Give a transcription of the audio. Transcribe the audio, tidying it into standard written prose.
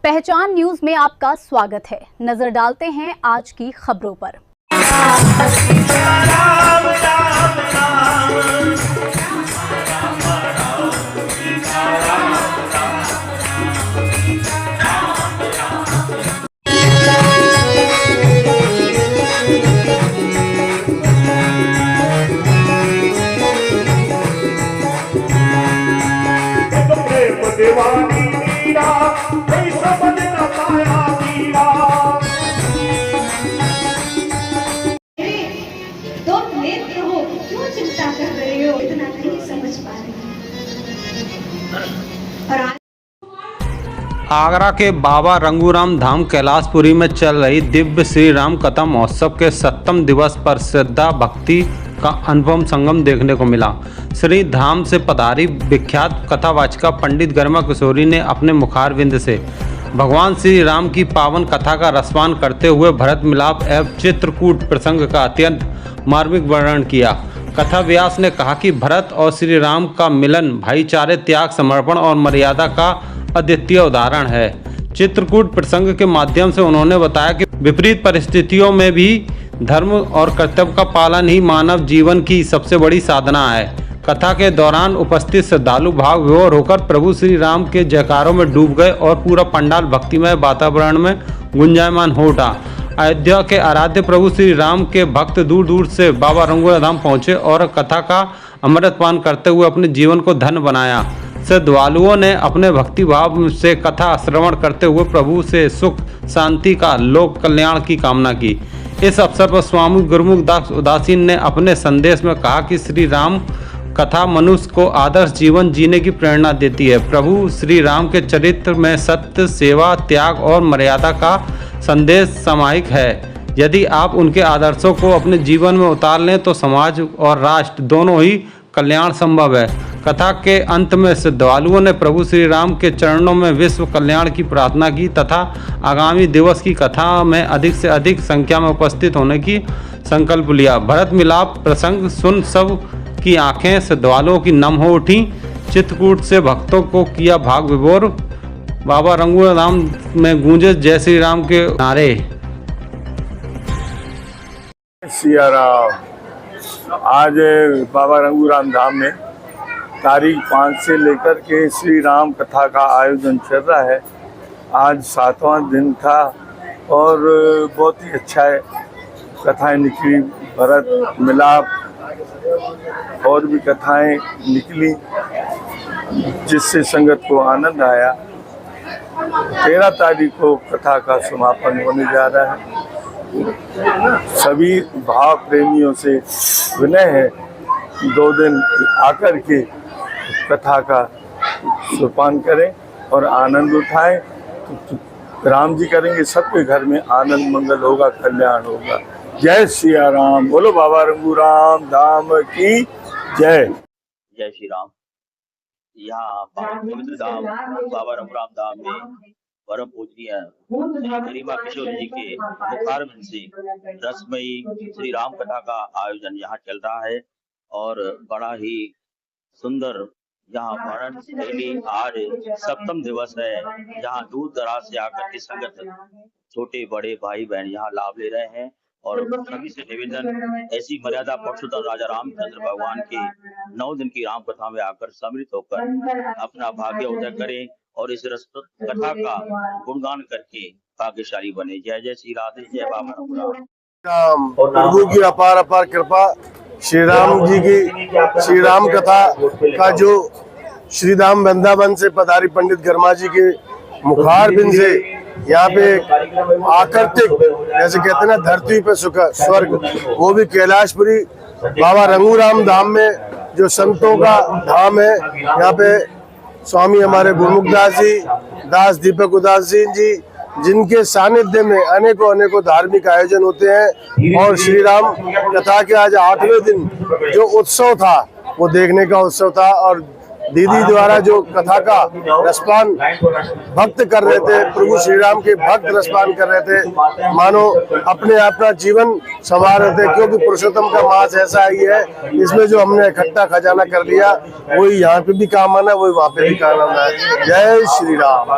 पहचान न्यूज में आपका स्वागत है। नजर डालते हैं आज की खबरों पर। आगरा के बाबा रंगूराम धाम कैलाशपुरी में चल रही दिव्य श्री राम कथा महोत्सव के 7वें दिवस पर श्रद्धा भक्ति का अनुपम संगम देखने को मिला। श्री धाम से पधारी विख्यात कथावाचिका पंडित गरिमा किशोरी ने अपने मुखारविंद से भगवान श्री राम की पावन कथा का रसपान करते हुए भरत मिलाप एवं चित्रकूट प्रसंग का अत्यंत मार्मिक वर्णन किया। कथा व्यास ने कहा कि भरत और श्री राम का मिलन भाईचारे, त्याग, समर्पण और मर्यादा का अद्वितीय उदाहरण है। चित्रकूट प्रसंग के माध्यम से उन्होंने बताया कि विपरीत परिस्थितियों में भी धर्म और कर्तव्य का पालन ही मानव जीवन की सबसे बड़ी साधना है। कथा के दौरान उपस्थित श्रद्धालु भाव विभोर होकर प्रभु श्री राम के जयकारों में डूब गए और पूरा पंडाल भक्तिमय वातावरण में गुंजायमान हो उठा। अयोध्या के आराध्य प्रभु श्री राम के भक्त दूर दूर से बाबा रंगूराम धाम पहुंचे और कथा का अमृतपान करते हुए अपने जीवन को धन्य बनाया। श्रद्धालुओं ने अपने भक्ति भाव से कथा श्रवण करते हुए प्रभु से सुख शांति का लोक कल्याण की कामना की। इस अवसर पर स्वामी गुरुमुख दास उदासीन ने अपने संदेश में कहा कि श्री राम कथा मनुष्य को आदर्श जीवन जीने की प्रेरणा देती है। प्रभु श्री राम के चरित्र में सत्य, सेवा, त्याग और मर्यादा का संदेश समाहित है। यदि आप उनके आदर्शों को अपने जीवन में उतार लें तो समाज और राष्ट्र दोनों ही कल्याण संभव है। कथा के अंत में श्रद्धालुओं ने प्रभु श्री राम के चरणों में विश्व कल्याण की प्रार्थना की तथा आगामी दिवस की कथा में अधिक से अधिक संख्या में उपस्थित होने की संकल्प लिया। भरत मिलाप प्रसंग सुन सब की आंखें श्रद्धालुओं की नम हो उठी। चित्रकूट से भक्तों को किया भाव विभोर। बाबा रंगूराम में गूंजे जय श्री राम के नारे। सिया राम। आज बाबा रंगूराम धाम में तारीख 5 से लेकर के श्री राम कथा का आयोजन चल रहा है। आज 7वां दिन था और बहुत ही अच्छा है। कथाएं निकली, भरत मिलाप और भी कथाएं निकली जिससे संगत को आनंद आया। 13 तारीख को कथा का समापन होने जा रहा है। सभी भाव प्रेमियों से विनय है कि 2 दिन आकर के कथा का सुपान करें और आनंद उठाएं। तो राम जी करेंगे, सबके घर में आनंद मंगल होगा, कल्याण होगा। जय सिया राम। बोलो बाबा रंगूराम धाम की जय। जय श्री राम। यहाँ पवित्र धाम बाबा रंगूराम धाम में परम पूजनीय गरिमा किशोर जी के मुखारविंद से रसमयी श्री राम कथा का आयोजन यहाँ चल रहा है और बड़ा ही सुंदर यहाँ वर्णन शैली। आज 7वां दिवस है जहाँ दूर दराज से आकर के संगत छोटे बड़े भाई बहन यहाँ लाभ ले रहे हैं और सभी से निवेदन ऐसी मर्यादा पुरुषोत्तम राजा रामचंद्र भगवान के 9 दिन की राम कथा में आकर सम्मिलित होकर अपना भाग्य उदय करें और इस कथा का गुणगान करके भाग्यशाली बने। जय जय श्री राधे। जय बाबा रंगूराम। प्रभु की अपार अपार कृपा, श्री राम जी की श्री राम कथा का जो श्री धाम वृंदावन से पधारी पंडित गरिमा जी के मुखारबिंद से यहाँ पे आकृतिक, जैसे कहते हैं ना धरती पे स्वर्ग, वो भी कैलाशपुरी बाबा रंगूराम धाम में जो संतों का धाम है। यहाँ पे स्वामी हमारे गुरुमुख दास दीपक उदासीन जी, जिनके सानिध्य में अनेकों अनेकों धार्मिक आयोजन होते हैं। और श्री राम कथा के आज 8वें दिन जो उत्सव था वो देखने का उत्सव था और दीदी द्वारा जो कथा का रसपान भक्त कर रहे थे, प्रभु श्री राम के भक्त रसपान कर रहे थे, मानो अपने अपना जीवन संवार रहे थे, क्योंकि पुरुषोत्तम का मास ऐसा ही है, इसमें जो हमने इकट्ठा खजाना कर लिया वही यहाँ पे भी काम आना है, वही वहाँ पे भी काम आना है। जय श्री राम।